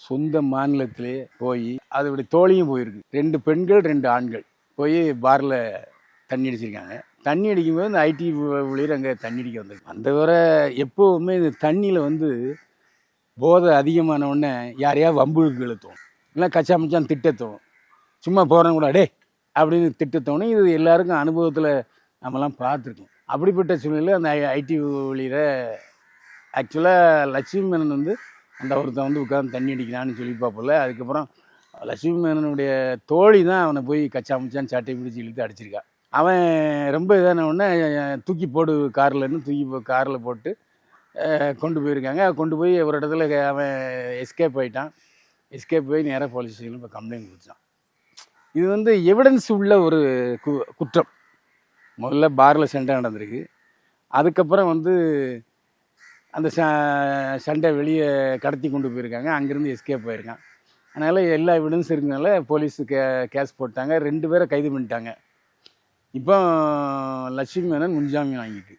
சொந்த மாநிலத்திலே போய் அதோடைய தோழியும் போயிருக்கு. 2 பெண்கள் 2 ஆண்கள் போய் பாரில் தண்ணி அடிச்சிருக்காங்க. தண்ணி அடிக்கும்போது இந்த ஐடி ஊழியர் அங்கே தண்ணி அடிக்க வந்திருக்கு. வந்தவரை எப்போவுமே இந்த தண்ணியில் வந்து போதை அதிகமான உடனே யாரையாவது வம்புழுக்கு இழுத்தோம், இல்லை கச்சா மச்சான் திட்டத்தோம், சும்மா போகிறவங்க கூட டே அப்படின்னு திட்டத்தோணும். இது எல்லாருக்கும் அனுபவத்தில் நம்மலாம் பார்த்துருக்கோம். அப்படிப்பட்ட சூழ்நிலையில் அந்த ஐடி ஊழியரை ஆக்சுவலாக லட்சுமி மேனன் வந்து அந்த ஒருத்தன் வந்து உட்காந்து தண்ணி அடிக்கிறான்னு சொல்லி பார்ப்போம்ல. அதுக்கப்புறம் லட்சுமி மேனனுடைய தோழி தான் அவனை போய் கச்சா முச்சான்னு சாட்டை பிடிச்சி இழுத்து அடிச்சிருக்கா. அவன் ரொம்ப இதான உடனே தூக்கி போடு கார்லேருந்து தூக்கி காரில் போட்டு கொண்டு போயிருக்காங்க. கொண்டு போய் ஒரு இடத்துல அவன் எஸ்கேப் ஆகிட்டான். எஸ்கேப் போய் நேராக போலீஸ் ஸ்டேஷனில் இப்போ கம்ப்ளைண்ட் கொடுத்தான். இது வந்து எவிடன்ஸ் உள்ள ஒரு குற்றம். முதல்ல பாரில் சண்டை நடந்திருக்கு. அதுக்கப்புறம் வந்து அந்த சண்டை வெளியே கடத்தி கொண்டு போயிருக்காங்க. அங்கேருந்து எஸ்கேப் ஆகிருக்கான். அதனால் எல்லா எவிடன்ஸ் இருக்கிறதுனால போலீஸு கேஸ் போட்டாங்க. 2 பேரை கைது பண்ணிட்டாங்க. இப்போ லட்சுமி மேனன் முன்ஜாமீன் வாங்கிட்டு